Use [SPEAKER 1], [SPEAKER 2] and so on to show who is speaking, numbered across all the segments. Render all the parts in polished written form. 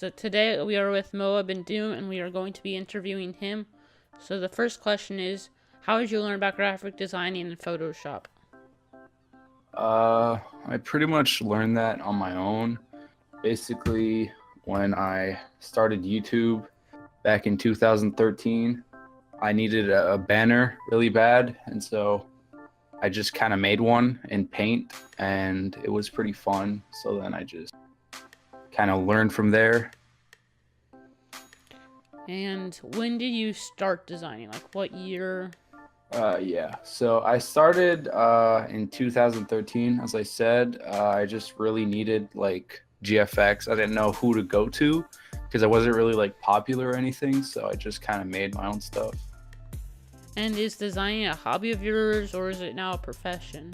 [SPEAKER 1] So today we are with Moab and Doom, and we are going to be interviewing him. So the first question is, how did you learn about graphic designing in Photoshop?
[SPEAKER 2] I pretty much learned that on my own. Basically, when I started YouTube back in 2013, I needed a banner really bad, and so I just kind of made one in Paint, and it was pretty fun. So then I just kind of learned from there.
[SPEAKER 1] And when did you start designing? Like what year?
[SPEAKER 2] Yeah, so I started in 2013. As I said, I just really needed like GFX. I didn't know who to go to because I wasn't really like popular or anything, so I just kind of made my own stuff.
[SPEAKER 1] And is designing a hobby of yours, or is it now a profession?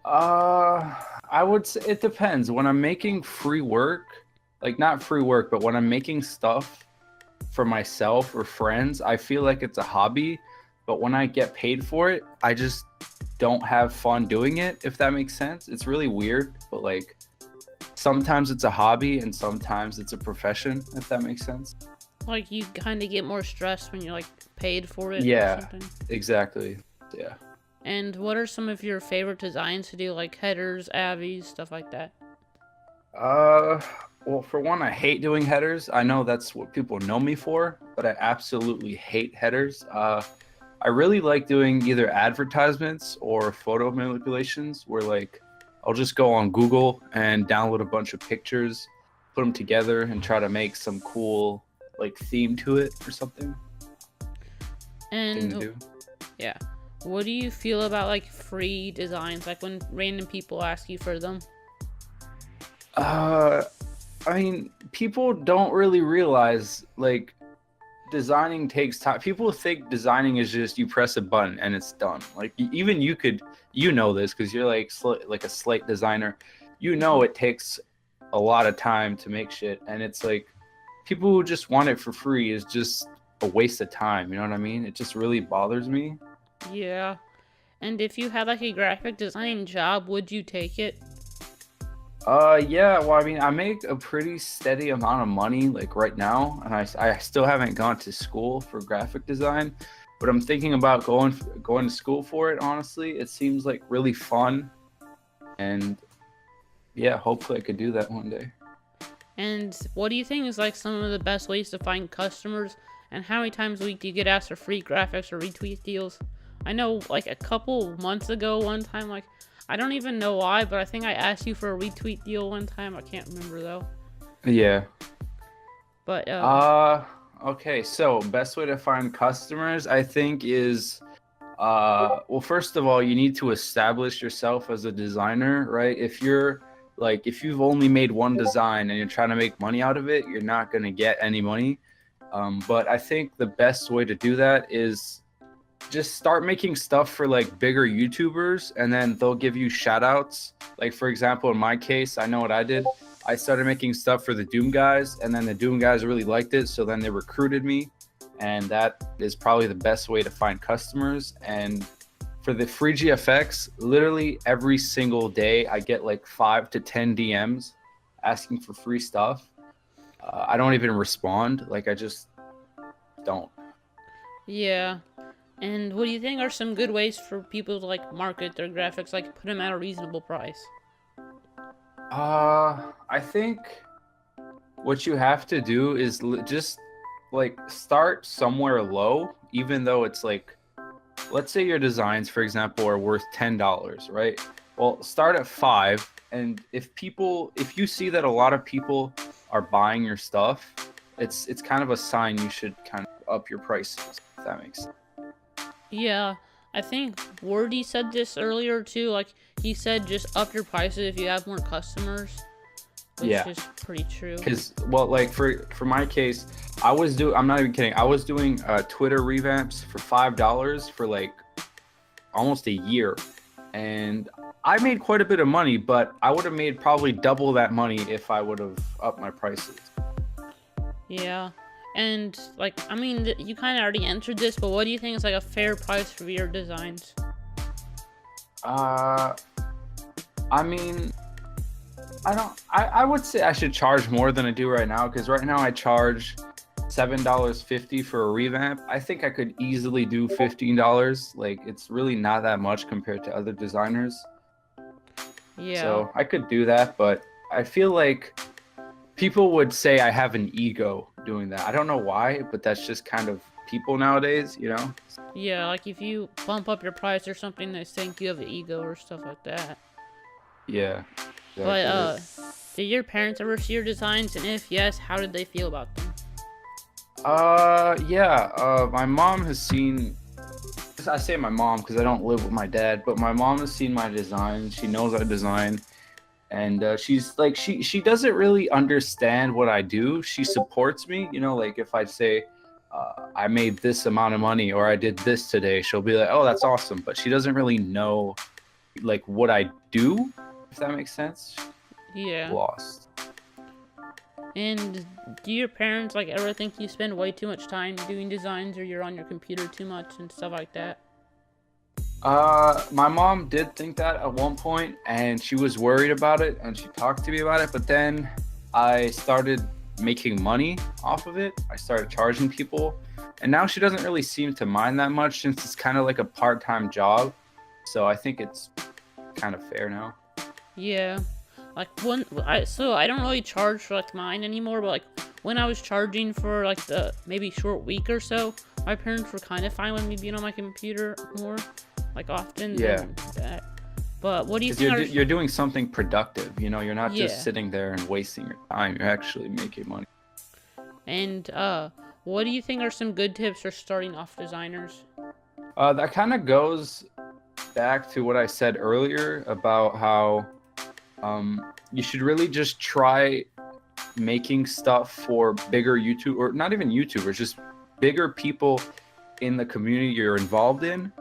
[SPEAKER 2] I would say it depends. When I'm making free work, like not free work, but when I'm making stuff for myself or friends, I feel like it's a hobby. But when I get paid for it, I just don't have fun doing it, if that makes sense. It's really weird, but like sometimes it's a hobby and sometimes it's a profession, if that makes sense.
[SPEAKER 1] Like you kind of get more stressed when you're like paid for it or
[SPEAKER 2] Yeah,
[SPEAKER 1] something?
[SPEAKER 2] exactly. Yeah.
[SPEAKER 1] And what are some of your favorite designs to do, like headers, avies, stuff like that?
[SPEAKER 2] Uh, well, for one, I hate doing headers. I know that's what people know me for, but I absolutely hate headers. I really like doing either advertisements or photo manipulations where like I'll just go on Google and download a bunch of pictures, put them together and try to make some cool like theme to it or something thing to
[SPEAKER 1] And
[SPEAKER 2] do.
[SPEAKER 1] yeah, what do you feel about like free designs, like when random people ask you for them?
[SPEAKER 2] Uh, I mean, people don't really realize like designing takes time. People think designing is just you press a button and it's done. Like even you could, you know this because you're like like a slate designer. You know
[SPEAKER 1] Hmm.
[SPEAKER 2] it takes a lot of time to make shit, and it's like people who just want it for free is just a waste of time. You know what I mean? It just really bothers me.
[SPEAKER 1] Yeah. And if you had like a graphic design job, would you take it?
[SPEAKER 2] Yeah, well, I mean, I make a pretty steady amount of money like right now, and I still haven't gone to school for graphic design, but I'm thinking about going to school for it, honestly. It seems like really fun, and yeah, hopefully I could do that one day.
[SPEAKER 1] And what do you think is like some of the best ways to find customers? And how many times a week do you get asked for free graphics or retweet deals? I know like a couple months ago, one time, like I don't even know why, but I think I asked you for a retweet deal one time. I can't remember though.
[SPEAKER 2] Yeah.
[SPEAKER 1] But
[SPEAKER 2] Uh, okay, so best way to find customers, I think, is well, first of all, you need to establish yourself as a designer, right? If you've only made one design and you're trying to make money out of it, you're not going to get any money. But I think the best way to do that is just start making stuff for like bigger YouTubers, and then they'll give you shout outs. Like, for example, in my case, I know what I did. I started making stuff for the Doom guys, and then the Doom guys really liked it. So then they recruited me, and that is probably the best way to find customers. And for the free GFX, literally every single day, I get like 5 to 10 DMs asking for free stuff. I don't even respond. Like, I just don't.
[SPEAKER 1] yeah. And what do you think are some good ways for people to like market their graphics, like put them at a reasonable price?
[SPEAKER 2] I think what you have to do is just like start somewhere low, even though it's like, let's say your designs, for example, are worth $10, right? Well, start at five, and if you see that a lot of people are buying your stuff, it's kind of a sign you should kind of up your prices, if that makes sense.
[SPEAKER 1] Yeah, I think Wordy said this earlier too. Like he said, just up your prices if you have more customers, which
[SPEAKER 2] Yeah,
[SPEAKER 1] is pretty true.
[SPEAKER 2] because well, like for my case, I'm not even kidding. I was doing Twitter revamps for $5 for like almost a year, and I made quite a bit of money, but I would have made probably double that money if I would have upped my prices.
[SPEAKER 1] Yeah, and like I mean, you kind of already answered this, but what do you think is like a fair price for your designs?
[SPEAKER 2] Uh, I mean, I would say I should charge more than I do right now, because right now I charge $7.50 for a revamp. I think I could easily do $15. Like, it's really not that much compared to other designers.
[SPEAKER 1] Yeah.
[SPEAKER 2] So I could do that, but I feel like people would say I have an ego doing that. I don't know why, but that's just kind of people nowadays, you know?
[SPEAKER 1] Yeah, like if you bump up your price or something, they think you have an ego or stuff like that.
[SPEAKER 2] Yeah,
[SPEAKER 1] But,
[SPEAKER 2] exactly it.
[SPEAKER 1] did your parents ever see your designs? And if yes, how did they feel about them?
[SPEAKER 2] Yeah, my mom has seen, I say my mom because I don't live with my dad, but my mom has seen my design. She knows I design, and she's like, she doesn't really understand what I do. She supports me, you know, like if I say I made this amount of money or I did this today, she'll be like, oh, that's awesome. But she doesn't really know like what I do, if that makes sense.
[SPEAKER 1] Yeah.
[SPEAKER 2] Lost.
[SPEAKER 1] And do your parents, like, ever think you spend way too much time doing designs or you're on your computer too much and stuff like that?
[SPEAKER 2] My mom did think that at one point, and she was worried about it, and she talked to me about it. But then I started making money off of it. I started charging people, and now she doesn't really seem to mind that much since it's kind of like a part-time job. So I think it's kind of fair now.
[SPEAKER 1] Yeah. Like, so I don't really charge for, like, mine anymore, but, like, when I was charging for, like, the maybe short week or so, my parents were kind of fine with me being on my computer more, like, often
[SPEAKER 2] Yeah,
[SPEAKER 1] than that. But what do you
[SPEAKER 2] because
[SPEAKER 1] think
[SPEAKER 2] you're doing something productive. You know, you're not
[SPEAKER 1] Yeah.
[SPEAKER 2] just sitting there and wasting your time. You're actually making money.
[SPEAKER 1] And, what do you think are some good tips for starting off designers?
[SPEAKER 2] That kind of goes back to what I said earlier about how you should really just try making stuff for bigger YouTube, or not even YouTubers, just bigger people in the community you're involved in.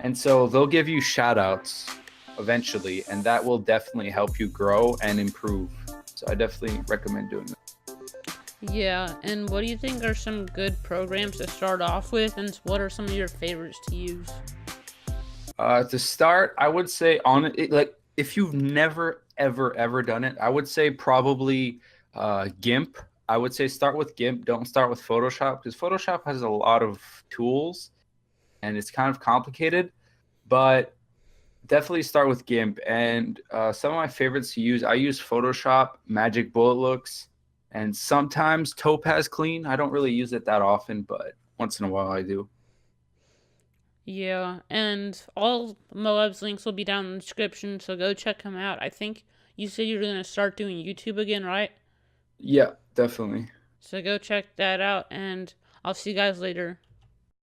[SPEAKER 2] And so they'll give you shout outs eventually, and that will definitely help you grow and improve. So I definitely recommend doing that.
[SPEAKER 1] Yeah, and what do you think are some good programs to start off with, and what are some of your favorites to use?
[SPEAKER 2] To start, I would say on it, like if you've never ever done it, I would say probably GIMP. I would say start with GIMP. Don't start with Photoshop, because Photoshop has a lot of tools and it's kind of complicated. But definitely start with GIMP. And some of my favorites to use, I use Photoshop, Magic Bullet Looks, and sometimes Topaz Clean. I don't really use it that often, but once in a while I do.
[SPEAKER 1] Yeah, and all Moab's links will be down in the description, so go check him out. I think you said you're gonna start doing YouTube again, right?
[SPEAKER 2] Yeah, definitely.
[SPEAKER 1] So go check that out, and I'll see you guys later.